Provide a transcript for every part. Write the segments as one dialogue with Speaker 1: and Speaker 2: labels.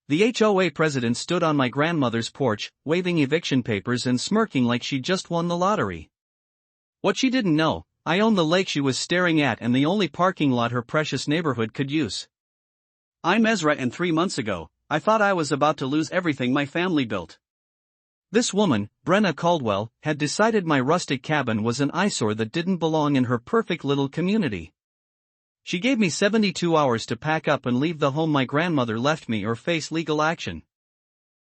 Speaker 1: The HOA president stood on my grandmother's porch, waving eviction papers and smirking like she'd just won the lottery. What she didn't know, I owned the lake she was staring at and the only parking lot her precious neighborhood could use. I'm Ezra, and 3 months ago, I thought I was about to lose everything my family built. This woman, Brenna Caldwell, had decided my rustic cabin was an eyesore that didn't belong in her perfect little community. She gave me 72 hours to pack up and leave the home my grandmother left me or face legal action.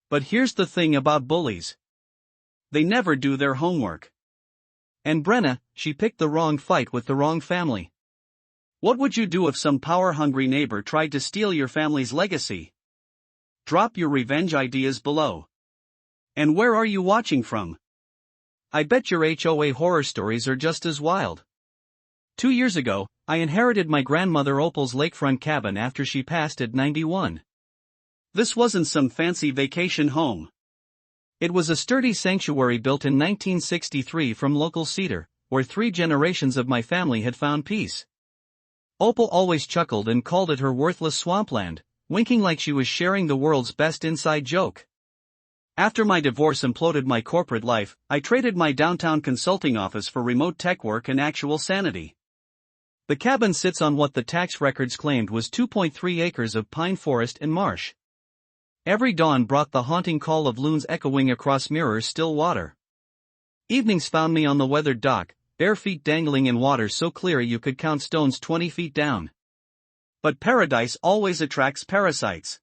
Speaker 1: But here's the thing about bullies. They never do their homework. And Brenna, she picked the wrong fight with the wrong family. What would you do if some power-hungry neighbor tried to steal your family's legacy? Drop your revenge ideas below. And where are you watching from? I bet your HOA horror stories are just as wild. 2 years ago, I inherited my grandmother Opal's lakefront cabin after she passed at 91. This wasn't some fancy vacation home. It was a sturdy sanctuary built in 1963 from local cedar, where 3 generations of my family had found peace. Opal always chuckled and called it her worthless swampland, winking like she was sharing the world's best inside joke. After my divorce imploded my corporate life, I traded my downtown consulting office for remote tech work and actual sanity. The cabin sits on what the tax records claimed was 2.3 acres of pine forest and marsh. Every dawn brought the haunting call of loons echoing across mirrors still water. Evenings found me on the weathered dock, bare feet dangling in water so clear you could count stones 20 feet down. But paradise always attracts parasites.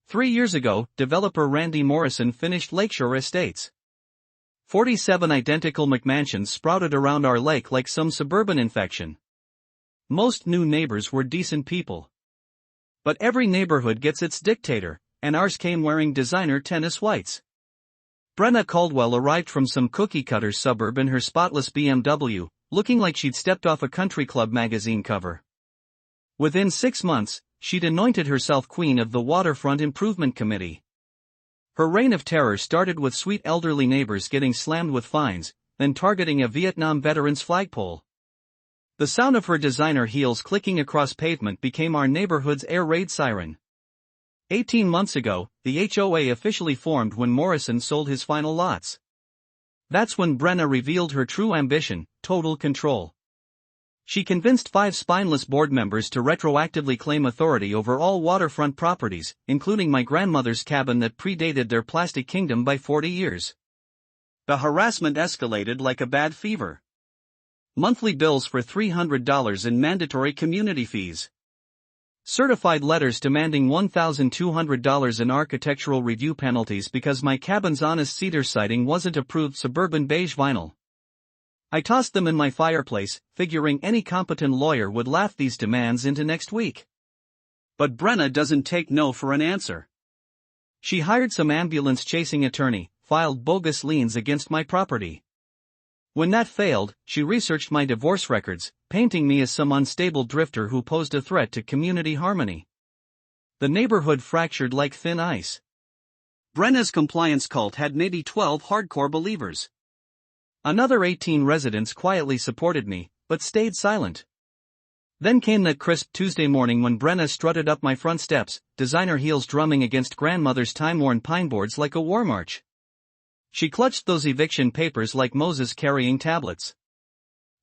Speaker 1: 3 years ago, developer Randy Morrison finished Lakeshore Estates. 47 identical McMansions sprouted around our lake like some suburban infection. Most new neighbors were decent people. But every neighborhood gets its dictator, and ours came wearing designer tennis whites. Brenna Caldwell arrived from some cookie-cutter suburb in her spotless BMW, looking like she'd stepped off a country club magazine cover. Within 6 months, she'd anointed herself queen of the Waterfront Improvement Committee. Her reign of terror started with sweet elderly neighbors getting slammed with fines, then targeting a Vietnam veteran's flagpole. The sound of her designer heels clicking across pavement became our neighborhood's air raid siren. 18 months ago, the HOA officially formed when Morrison sold his final lots. That's when Brenna revealed her true ambition: total control. She convinced 5 spineless board members to retroactively claim authority over all waterfront properties, including my grandmother's cabin that predated their plastic kingdom by 40 years. The harassment escalated like a bad fever. Monthly bills for $300 in mandatory community fees. Certified letters demanding $1,200 in architectural review penalties because my cabin's honest cedar siding wasn't approved suburban beige vinyl. I tossed them in my fireplace, figuring any competent lawyer would laugh these demands into next week. But Brenna doesn't take no for an answer. She hired some ambulance-chasing attorney, filed bogus liens against my property. When that failed, she researched my divorce records, painting me as some unstable drifter who posed a threat to community harmony. The neighborhood fractured like thin ice. Brenna's compliance cult had maybe 12 hardcore believers. Another 18 residents quietly supported me, but stayed silent. Then came that crisp Tuesday morning when Brenna strutted up my front steps, designer heels drumming against grandmother's time-worn pine boards like a war march. She clutched those eviction papers like Moses carrying tablets.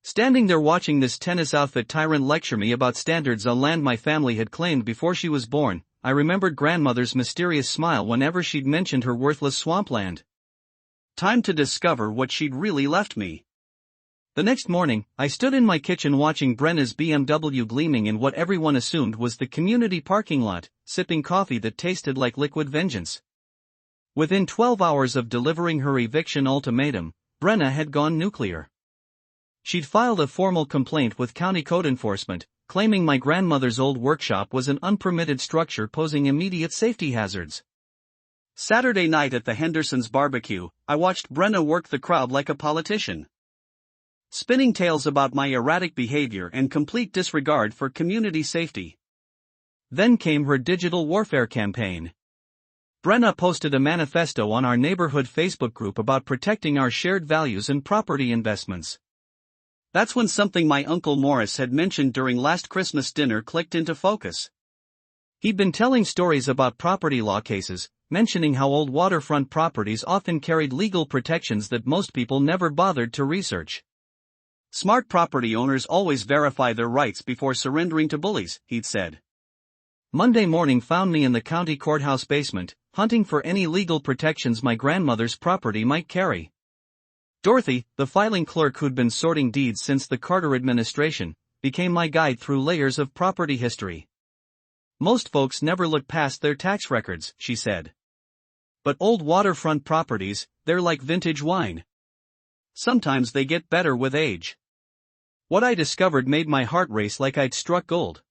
Speaker 1: Standing there watching this tennis outfit tyrant lecture me about standards on land my family had claimed before she was born, I remembered grandmother's mysterious smile whenever she'd mentioned her worthless swampland. Time to discover what she'd really left me. The next morning, I stood in my kitchen watching Brenna's BMW gleaming in what everyone assumed was the community parking lot, sipping coffee that tasted like liquid vengeance. Within 12 hours of delivering her eviction ultimatum, Brenna had gone nuclear. She'd filed a formal complaint with county code enforcement, claiming my grandmother's old workshop was an unpermitted structure posing immediate safety hazards. Saturday night at the Hendersons' barbecue, I watched Brenna work the crowd like a politician, spinning tales about my erratic behavior and complete disregard for community safety. Then came her digital warfare campaign. Brenna posted a manifesto on our neighborhood Facebook group about protecting our shared values and property investments. That's when something my Uncle Morris had mentioned during last Christmas dinner clicked into focus. He'd been telling stories about property law cases, mentioning how old waterfront properties often carried legal protections that most people never bothered to research. Smart property owners always verify their rights before surrendering to bullies, he'd said. Monday morning found me in the county courthouse basement, hunting for any legal protections my grandmother's property might carry. Dorothy, the filing clerk who'd been sorting deeds since the Carter administration, became my guide through layers of property history. Most folks never look past their tax records, she said. But old waterfront properties, they're like vintage wine. Sometimes they get better with age. What I discovered made my heart race like I'd struck gold.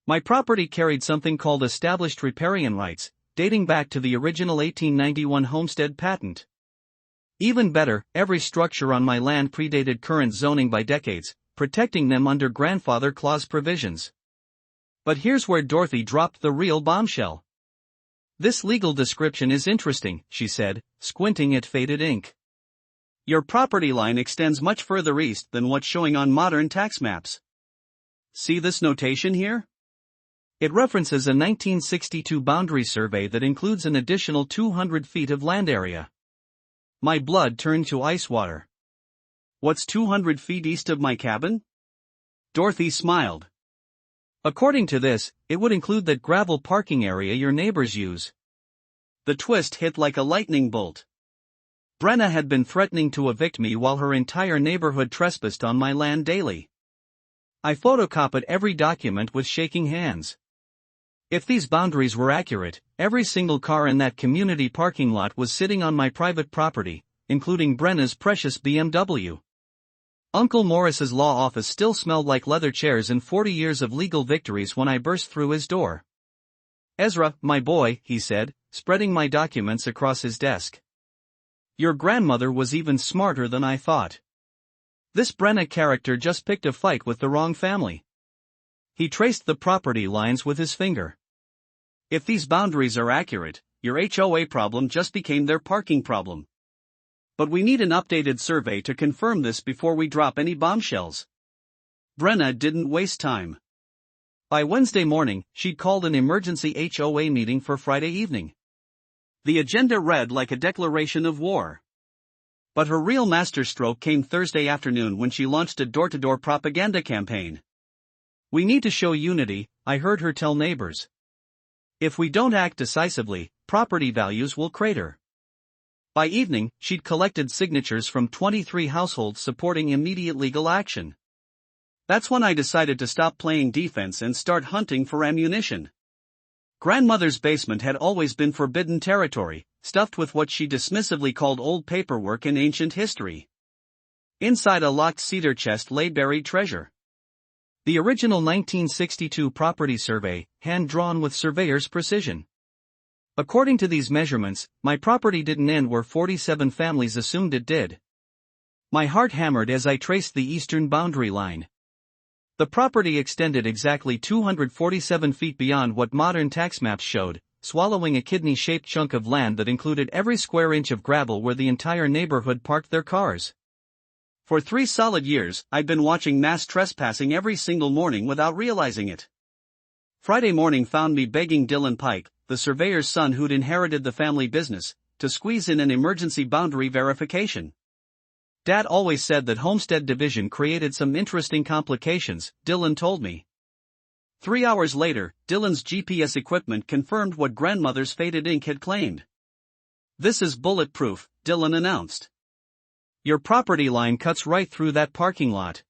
Speaker 1: My property carried something called established riparian rights, dating back to the original 1891 homestead patent. Even better, every structure on my land predated current zoning by decades, protecting them under grandfather clause provisions. But here's where Dorothy dropped the real bombshell. This legal description is interesting, she said, squinting at faded ink. Your property line extends much further east than what's showing on modern tax maps. See this notation here? It references a 1962 boundary survey that includes an additional 200 feet of land area. My blood turned to ice water. What's 200 feet east of my cabin? Dorothy smiled. According to this, it would include that gravel parking area your neighbors use. The twist hit like a lightning bolt. Brenna had been threatening to evict me while her entire neighborhood trespassed on my land daily. I photocopied every document with shaking hands. If these boundaries were accurate, every single car in that community parking lot was sitting on my private property, including Brenna's precious BMW. Uncle Morris's law office still smelled like leather chairs and 40 years of legal victories when I burst through his door. Ezra, my boy, he said, spreading my documents across his desk. Your grandmother was even smarter than I thought. This Brenna character just picked a fight with the wrong family. He traced the property lines with his finger. If these boundaries are accurate, your HOA problem just became their parking problem. But we need an updated survey to confirm this before we drop any bombshells. Brenna didn't waste time. By Wednesday morning, she'd called an emergency HOA meeting for Friday evening. The agenda read like a declaration of war. But her real masterstroke came Thursday afternoon when she launched a door-to-door propaganda campaign. We need to show unity, I heard her tell neighbors. If we don't act decisively, property values will crater. By evening, she'd collected signatures from 23 households supporting immediate legal action. That's when I decided to stop playing defense and start hunting for ammunition. Grandmother's basement had always been forbidden territory, stuffed with what she dismissively called old paperwork and ancient history. Inside a locked cedar chest lay buried treasure. The original 1962 property survey, hand-drawn with surveyor's precision. According to these measurements, my property didn't end where 47 families assumed it did. My heart hammered as I traced the eastern boundary line. The property extended exactly 247 feet beyond what modern tax maps showed, swallowing a kidney-shaped chunk of land that included every square inch of gravel where the entire neighborhood parked their cars. For 3 solid years, I'd been watching mass trespassing every single morning without realizing it. Friday morning found me begging Dylan Pike, the surveyor's son who'd inherited the family business, to squeeze in an emergency boundary verification. Dad always said that homestead division created some interesting complications, Dylan told me. 3 hours later, Dylan's GPS equipment confirmed what grandmother's faded ink had claimed. This is bulletproof, Dylan announced. Your property line cuts right through that parking lot.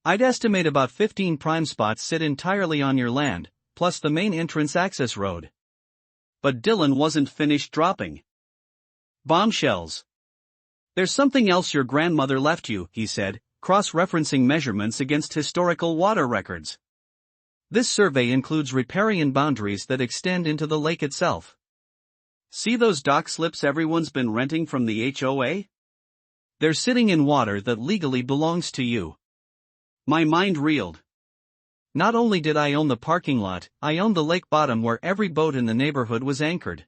Speaker 1: I'd estimate about 15 prime spots sit entirely on your land, plus the main entrance access road. But Dylan wasn't finished dropping bombshells. There's something else your grandmother left you, he said, cross-referencing measurements against historical water records. This survey includes riparian boundaries that extend into the lake itself. See those dock slips everyone's been renting from the HOA? They're sitting in water that legally belongs to you. My mind reeled. Not only did I own the parking lot, I owned the lake bottom where every boat in the neighborhood was anchored.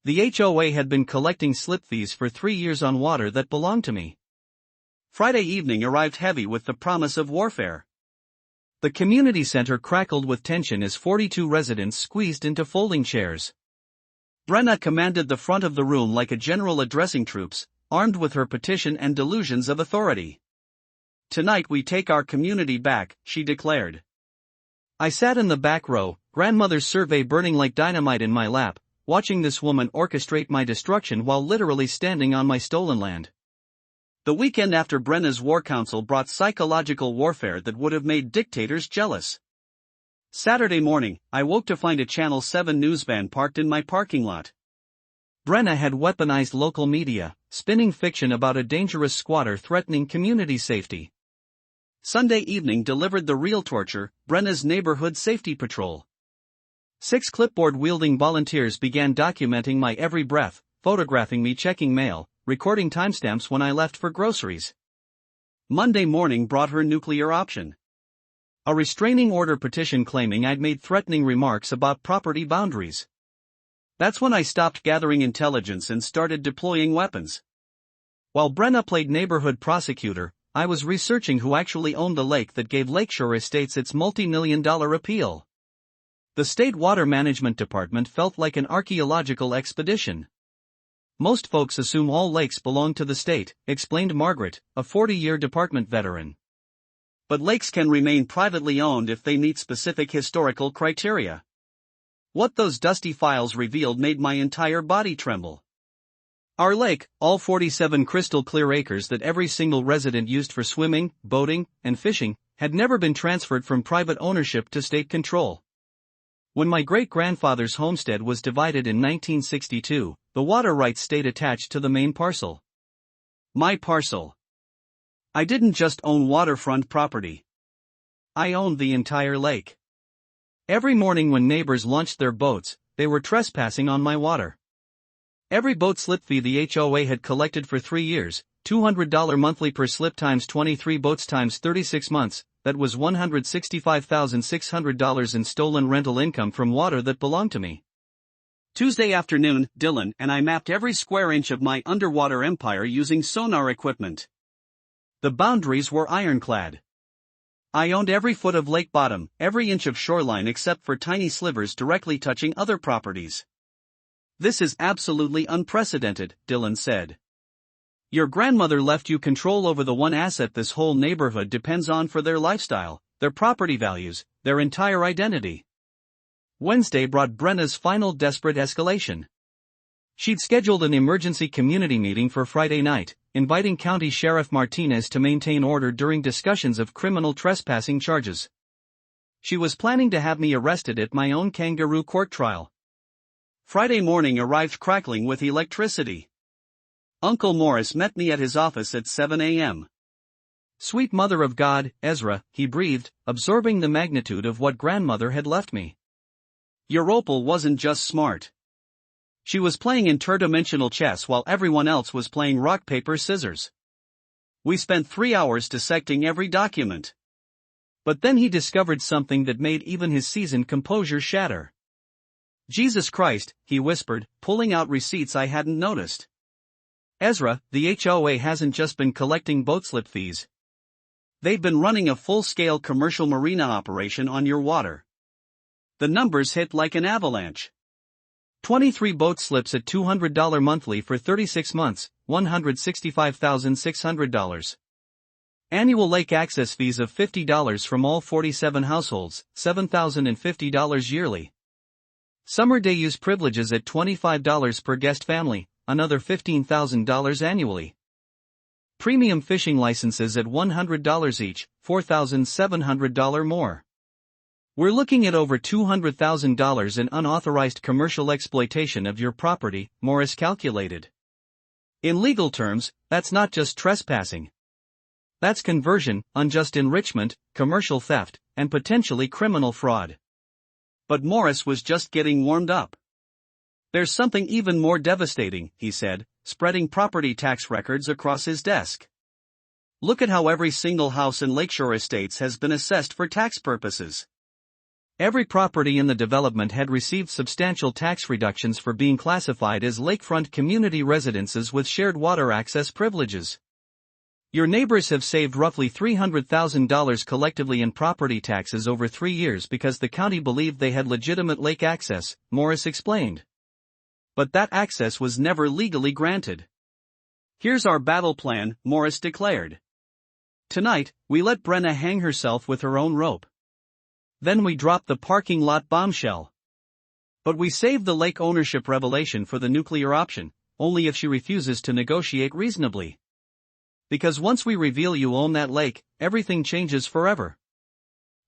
Speaker 1: The HOA had been collecting slip fees for 3 years on water that belonged to me. Friday evening arrived heavy with the promise of warfare. The community center crackled with tension as 42 residents squeezed into folding chairs. Brenna commanded the front of the room like a general addressing troops, armed with her petition and delusions of authority. "Tonight we take our community back," she declared. I sat in the back row, grandmother's survey burning like dynamite in my lap, watching this woman orchestrate my destruction while literally standing on my stolen land. The weekend after Brenna's war council brought psychological warfare that would have made dictators jealous. Saturday morning, I woke to find a Channel 7 news van parked in my parking lot. Brenna had weaponized local media, spinning fiction about a dangerous squatter threatening community safety. Sunday evening delivered the real torture, Brenna's neighborhood safety patrol. 6 clipboard-wielding volunteers began documenting my every breath, photographing me checking mail, recording timestamps when I left for groceries. Monday morning brought her nuclear option. A restraining order petition claiming I'd made threatening remarks about property boundaries. That's when I stopped gathering intelligence and started deploying weapons. While Brenna played neighborhood prosecutor, I was researching who actually owned the lake that gave Lakeshore Estates its multi-million-dollar appeal. The State Water Management Department felt like an archaeological expedition. "Most folks assume all lakes belong to the state," explained Margaret, a 40-year department veteran. "But lakes can remain privately owned if they meet specific historical criteria." What those dusty files revealed made my entire body tremble. Our lake, all 47 crystal clear acres that every single resident used for swimming, boating, and fishing, had never been transferred from private ownership to state control. When my great-grandfather's homestead was divided in 1962, the water rights stayed attached to the main parcel. My parcel. I didn't just own waterfront property. I owned the entire lake. Every morning when neighbors launched their boats, they were trespassing on my water. Every boat slip fee the HOA had collected for 3 years, $200 monthly per slip times 23 boats times 36 months, that was $165,600 in stolen rental income from water that belonged to me. Tuesday afternoon, Dylan and I mapped every square inch of my underwater empire using sonar equipment. The boundaries were ironclad. I owned every foot of lake bottom, every inch of shoreline except for tiny slivers directly touching other properties. "This is absolutely unprecedented," Dylan said. "Your grandmother left you control over the one asset this whole neighborhood depends on for their lifestyle, their property values, their entire identity." Wednesday brought Brenna's final desperate escalation. She'd scheduled an emergency community meeting for Friday night, inviting County Sheriff Martinez to maintain order during discussions of criminal trespassing charges. She was planning to have me arrested at my own kangaroo court trial. Friday morning arrived crackling with electricity. Uncle Morris met me at his office at 7 a.m. "Sweet Mother of God, Ezra," he breathed, absorbing the magnitude of what grandmother had left me. Your opal wasn't just smart. She was playing interdimensional chess while everyone else was playing rock paper scissors. We spent 3 hours dissecting every document. But then he discovered something that made even his seasoned composure shatter. "Jesus Christ," he whispered, pulling out receipts I hadn't noticed. "Ezra, the HOA hasn't just been collecting boat slip fees. They've been running a full-scale commercial marina operation on your water." The numbers hit like an avalanche. 23 boat slips at $200 monthly for 36 months, $165,600. Annual lake access fees of $50 from all 47 households, $7,050 yearly. Summer day use privileges at $25 per guest family, another $15,000 annually. Premium fishing licenses at $100 each, $4,700 more. We're looking at over $200,000 in unauthorized commercial exploitation of your property, Morris calculated. In legal terms, that's not just trespassing. That's conversion, unjust enrichment, commercial theft, and potentially criminal fraud. But Morris was just getting warmed up. "There's something even more devastating," he said, spreading property tax records across his desk. "Look at how every single house in Lakeshore Estates has been assessed for tax purposes. Every property in the development had received substantial tax reductions for being classified as lakefront community residences with shared water access privileges. Your neighbors have saved roughly $300,000 collectively in property taxes over 3 years because the county believed they had legitimate lake access, Morris explained. But that access was never legally granted. Here's our battle plan, Morris declared. Tonight, we let Brenna hang herself with her own rope. Then we drop the parking lot bombshell. But we save the lake ownership revelation for the nuclear option, only if she refuses to negotiate reasonably. Because once we reveal you own that lake, everything changes forever.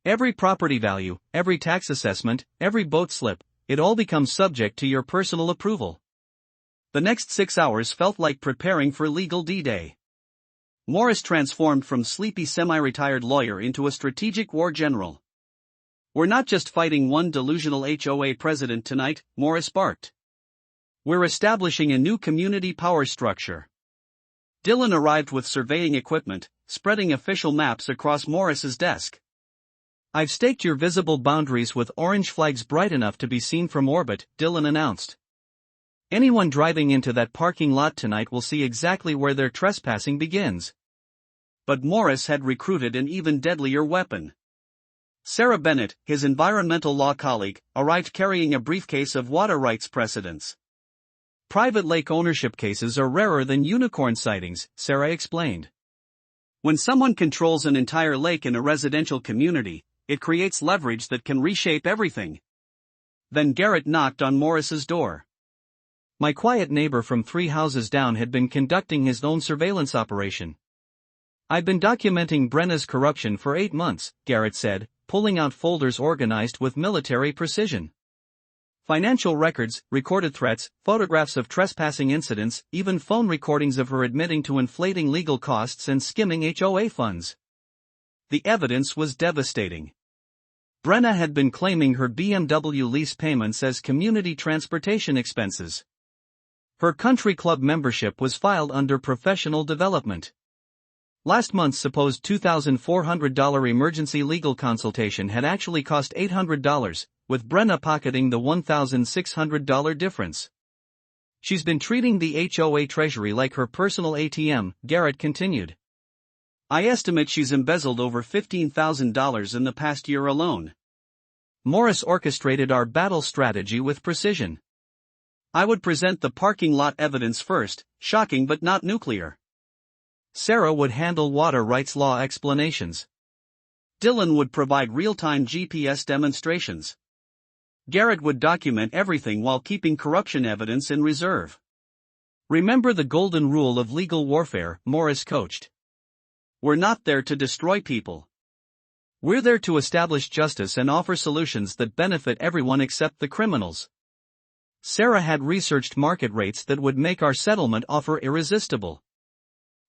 Speaker 1: Every property value, every tax assessment, every boat slip, it all becomes subject to your personal approval. The next 6 hours felt like preparing for legal D-Day. Morris transformed from sleepy semi-retired lawyer into a strategic war general. We're not just fighting one delusional HOA president tonight, Morris barked. We're establishing a new community power structure. Dylan arrived with surveying equipment, spreading official maps across Morris's desk. I've staked your visible boundaries with orange flags bright enough to be seen from orbit, Dylan announced. Anyone driving into that parking lot tonight will see exactly where their trespassing begins. But Morris had recruited an even deadlier weapon. Sarah Bennett, his environmental law colleague, arrived carrying a briefcase of water rights precedents. Private lake ownership cases are rarer than unicorn sightings, Sarah explained. When someone controls an entire lake in a residential community, it creates leverage that can reshape everything. Then Garrett knocked on Morris's door. My quiet neighbor from 3 houses down had been conducting his own surveillance operation. I've been documenting Brenna's corruption for 8 months, Garrett said, pulling out folders organized with military precision. Financial records, recorded threats, photographs of trespassing incidents, even phone recordings of her admitting to inflating legal costs and skimming HOA funds. The evidence was devastating. Brenna had been claiming her BMW lease payments as community transportation expenses. Her country club membership was filed under professional development. Last month's supposed $2,400 emergency legal consultation had actually cost $800, with Brenna pocketing the $1,600 difference. She's been treating the HOA treasury like her personal ATM, Garrett continued. I estimate she's embezzled over $15,000 in the past year alone. Morris orchestrated our battle strategy with precision. I would present the parking lot evidence first, shocking but not nuclear. Sarah would handle water rights law explanations. Dylan would provide real-time GPS demonstrations. Garrett would document everything while keeping corruption evidence in reserve. Remember the golden rule of legal warfare, Morris coached. We're not there to destroy people. We're there to establish justice and offer solutions that benefit everyone except the criminals. Sarah had researched market rates that would make our settlement offer irresistible.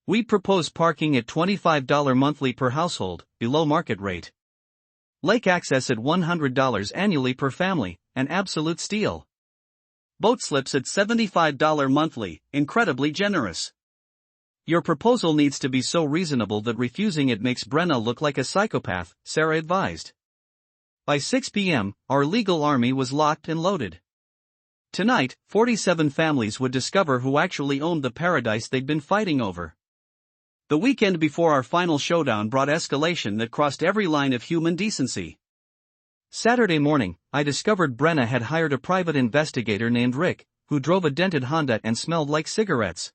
Speaker 1: We propose parking at $25 monthly per household, below market rate. Lake access at $100 annually per family, an absolute steal. Boat slips at $75 monthly, incredibly generous. Your proposal needs to be so reasonable that refusing it makes Brenna look like a psychopath, Sarah advised. By 6 p.m., our legal army was locked and loaded. Tonight, 47 families would discover who actually owned the paradise they'd been fighting over. The weekend before our final showdown brought escalation that crossed every line of human decency. Saturday morning, I discovered Brenna had hired a private investigator named Rick, who drove a dented Honda and smelled like cigarettes.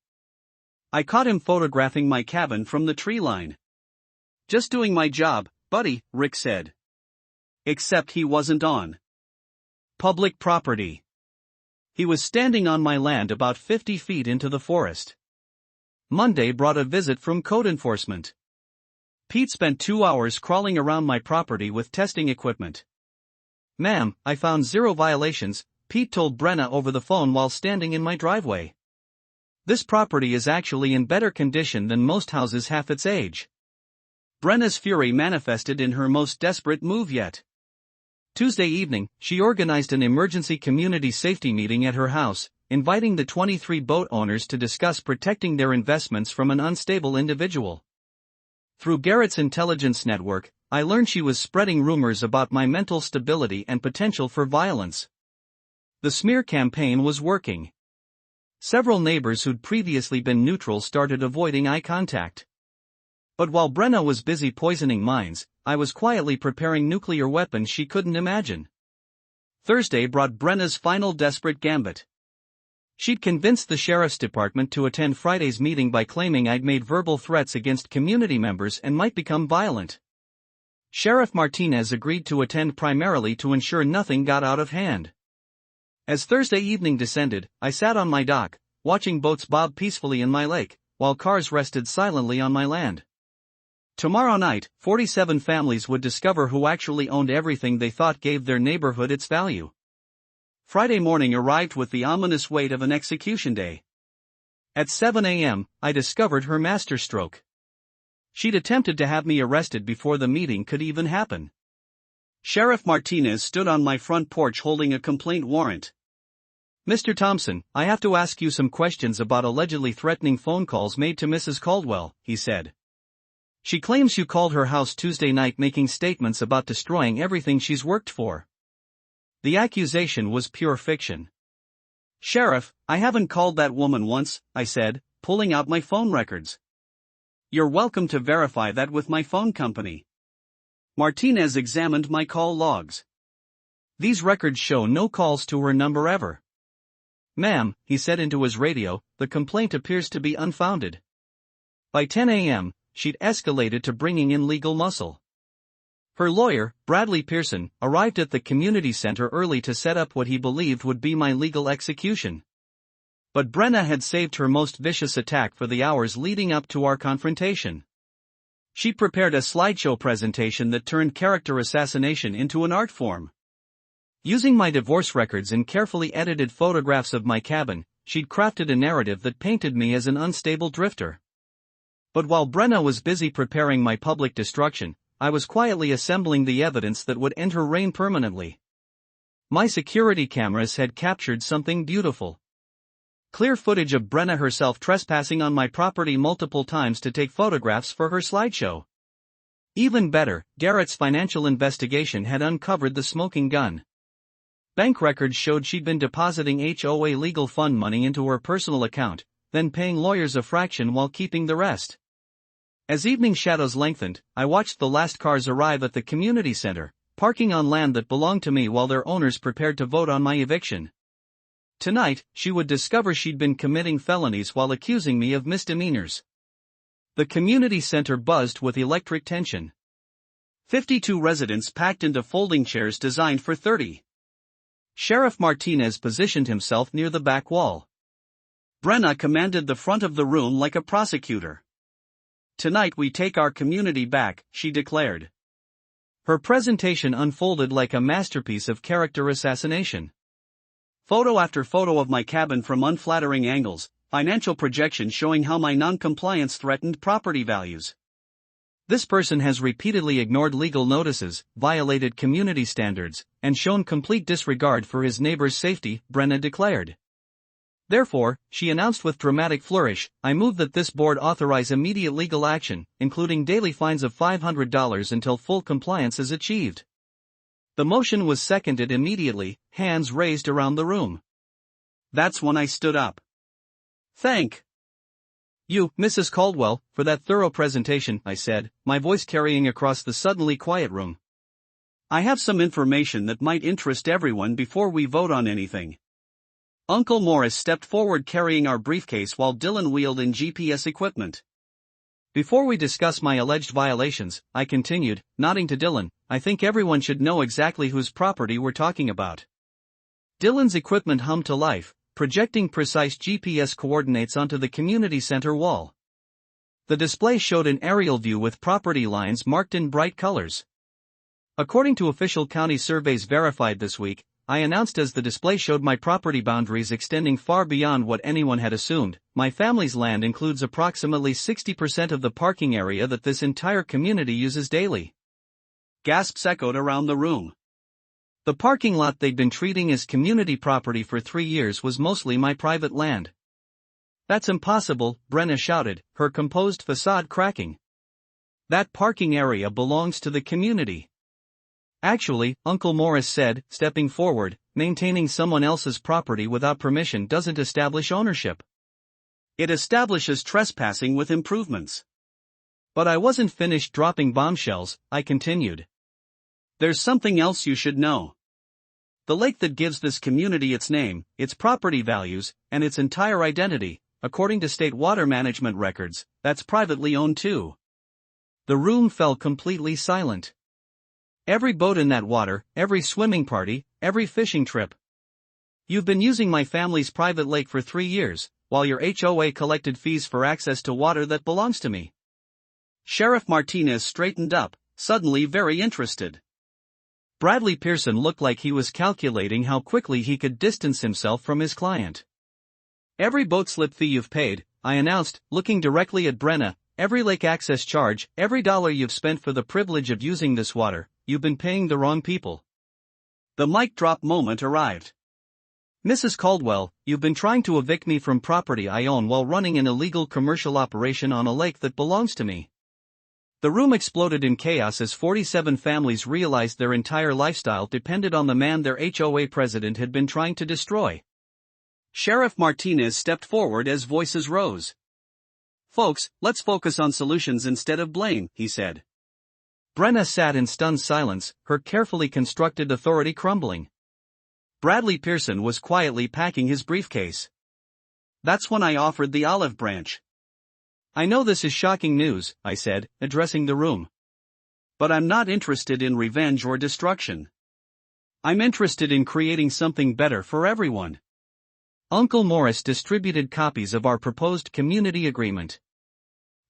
Speaker 1: I caught him photographing my cabin from the tree line. Just doing my job, buddy, Rick said. Except he wasn't on public property. He was standing on my land about 50 feet into the forest. Monday brought a visit from code enforcement. Pete spent 2 hours crawling around my property with testing equipment. Ma'am, I found 0 violations, Pete told Brenna over the phone while standing in my driveway. This property is actually in better condition than most houses half its age. Brenna's fury manifested in her most desperate move yet. Tuesday evening, she organized an emergency community safety meeting at her house, inviting the 23 boat owners to discuss protecting their investments from an unstable individual. Through Garrett's intelligence network, I learned she was spreading rumors about my mental stability and potential for violence. The smear campaign was working. Several neighbors who'd previously been neutral started avoiding eye contact. But while Brenna was busy poisoning minds, I was quietly preparing nuclear weapons she couldn't imagine. Thursday brought Brenna's final desperate gambit. She'd convinced the sheriff's department to attend Friday's meeting by claiming I'd made verbal threats against community members and might become violent. Sheriff Martinez agreed to attend primarily to ensure nothing got out of hand. As Thursday evening descended, I sat on my dock, watching boats bob peacefully in my lake, while cars rested silently on my land. Tomorrow night, 47 families would discover who actually owned everything they thought gave their neighborhood its value. Friday morning arrived with the ominous weight of an execution day. At 7 a.m., I discovered her masterstroke. She'd attempted to have me arrested before the meeting could even happen. Sheriff Martinez stood on my front porch holding a complaint warrant. "Mr. Thompson, I have to ask you some questions about allegedly threatening phone calls made to Mrs. Caldwell," he said. "She claims you called her house Tuesday night making statements about destroying everything she's worked for." The accusation was pure fiction. "Sheriff, I haven't called that woman once," I said, pulling out my phone records. "You're welcome to verify that with my phone company." Martinez examined my call logs. "These records show no calls to her number ever." "Ma'am," he said into his radio, "the complaint appears to be unfounded." By 10 a.m., she'd escalated to bringing in legal muscle. Her lawyer, Bradley Pearson, arrived at the community center early to set up what he believed would be my legal execution. But Brenna had saved her most vicious attack for the hours leading up to our confrontation. She prepared a slideshow presentation that turned character assassination into an art form. Using my divorce records and carefully edited photographs of my cabin, she'd crafted a narrative that painted me as an unstable drifter. But while Brenna was busy preparing my public destruction, I was quietly assembling the evidence that would end her reign permanently. My security cameras had captured something beautiful. Clear footage of Brenna herself trespassing on my property multiple times to take photographs for her slideshow. Even better, Garrett's financial investigation had uncovered the smoking gun. Bank records showed she'd been depositing HOA legal fund money into her personal account, then paying lawyers a fraction while keeping the rest. As evening shadows lengthened, I watched the last cars arrive at the community center, parking on land that belonged to me while their owners prepared to vote on my eviction. Tonight, she would discover she'd been committing felonies while accusing me of misdemeanors. The community center buzzed with electric tension. 52 residents packed into folding chairs designed for 30. Sheriff Martinez positioned himself near the back wall. Brenna commanded the front of the room like a prosecutor. "Tonight we take our community back," she declared. Her presentation unfolded like a masterpiece of character assassination. Photo after photo of my cabin from unflattering angles, financial projections showing how my non-compliance threatened property values. "This person has repeatedly ignored legal notices, violated community standards, and shown complete disregard for his neighbor's safety," Brenna declared. "Therefore," she announced with dramatic flourish, "I move that this board authorize immediate legal action, including daily fines of $500 until full compliance is achieved." The motion was seconded immediately, hands raised around the room. That's when I stood up. "Thank you, Mrs. Caldwell, for that thorough presentation," I said, my voice carrying across the suddenly quiet room. "I have some information that might interest everyone before we vote on anything." Uncle Morris stepped forward carrying our briefcase while Dylan wheeled in GPS equipment. "Before we discuss my alleged violations," I continued, nodding to Dylan, "I think everyone should know exactly whose property we're talking about." Dylan's equipment hummed to life, projecting precise GPS coordinates onto the community center wall. The display showed an aerial view with property lines marked in bright colors. According to official county surveys verified this week, I announced as the display showed my property boundaries extending far beyond what anyone had assumed. My family's land includes approximately 60% of the parking area that this entire community uses daily. Gasps echoed around the room. The parking lot they'd been treating as community property for 3 years was mostly my private land. "That's impossible," Brenna shouted, her composed facade cracking. "That parking area belongs to the community." "Actually," Uncle Morris said, stepping forward, "maintaining someone else's property without permission doesn't establish ownership. It establishes trespassing with improvements." But I wasn't finished dropping bombshells, I continued. There's something else you should know. The lake that gives this community its name, its property values, and its entire identity, according to state water management records, that's privately owned too. The room fell completely silent. Every boat in that water, every swimming party, every fishing trip. You've been using my family's private lake for 3 years, while your HOA collected fees for access to water that belongs to me. Sheriff Martinez straightened up, suddenly very interested. Bradley Pearson looked like he was calculating how quickly he could distance himself from his client. Every boat slip fee you've paid, I announced, looking directly at Brenna, every lake access charge, every dollar you've spent for the privilege of using this water, you've been paying the wrong people. The mic drop moment arrived. Mrs. Caldwell, you've been trying to evict me from property I own while running an illegal commercial operation on a lake that belongs to me. The room exploded in chaos as 47 families realized their entire lifestyle depended on the man their HOA president had been trying to destroy. Sheriff Martinez stepped forward as voices rose. Folks, let's focus on solutions instead of blame, he said. Brenna sat in stunned silence, her carefully constructed authority crumbling. Bradley Pearson was quietly packing his briefcase. That's when I offered the olive branch. I know this is shocking news, I said, addressing the room. But I'm not interested in revenge or destruction. I'm interested in creating something better for everyone. Uncle Morris distributed copies of our proposed community agreement.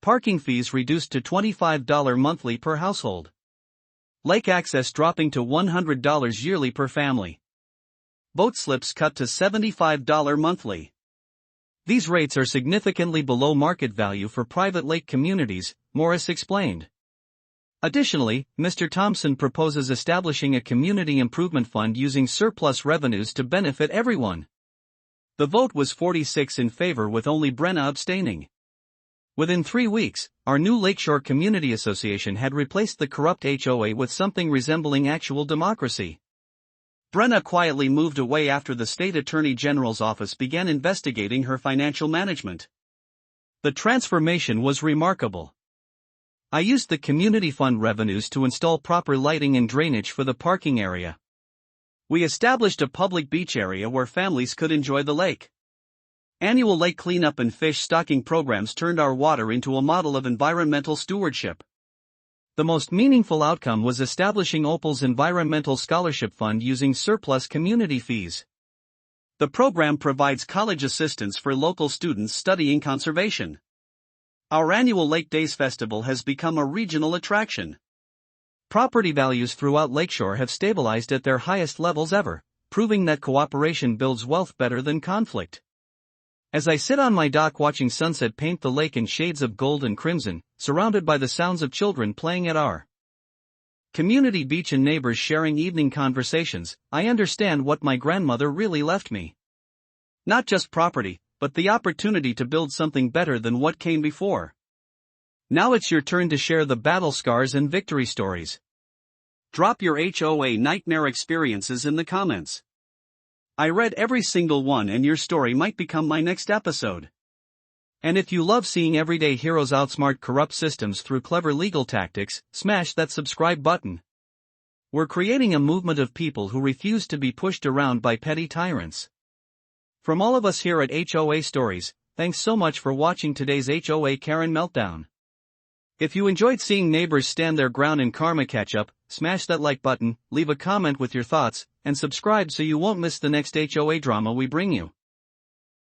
Speaker 1: Parking fees reduced to $25 monthly per household. Lake access dropping to $100 yearly per family. Boat slips cut to $75 monthly. These rates are significantly below market value for private lake communities, Morris explained. Additionally, Mr. Thompson proposes establishing a community improvement fund using surplus revenues to benefit everyone. The vote was 46 in favor with only Brenna abstaining. Within 3 weeks, our new Lakeshore Community Association had replaced the corrupt HOA with something resembling actual democracy. Brenna quietly moved away after the state attorney general's office began investigating her financial management. The transformation was remarkable. I used the community fund revenues to install proper lighting and drainage for the parking area. We established a public beach area where families could enjoy the lake. Annual lake cleanup and fish stocking programs turned our water into a model of environmental stewardship. The most meaningful outcome was establishing Opal's Environmental Scholarship Fund using surplus community fees. The program provides college assistance for local students studying conservation. Our annual Lake Days Festival has become a regional attraction. Property values throughout Lakeshore have stabilized at their highest levels ever, proving that cooperation builds wealth better than conflict. As I sit on my dock watching sunset paint the lake in shades of gold and crimson, surrounded by the sounds of children playing at our community beach and neighbors sharing evening conversations, I understand what my grandmother really left me. Not just property, but the opportunity to build something better than what came before. Now it's your turn to share the battle scars and victory stories. Drop your HOA nightmare experiences in the comments. I read every single one and your story might become my next episode. And if you love seeing everyday heroes outsmart corrupt systems through clever legal tactics, smash that subscribe button. We're creating a movement of people who refuse to be pushed around by petty tyrants. From all of us here at HOA Stories, thanks so much for watching today's HOA Karen Meltdown. If you enjoyed seeing neighbors stand their ground in karma catch up, smash that like button, leave a comment with your thoughts, and subscribe so you won't miss the next HOA drama we bring you.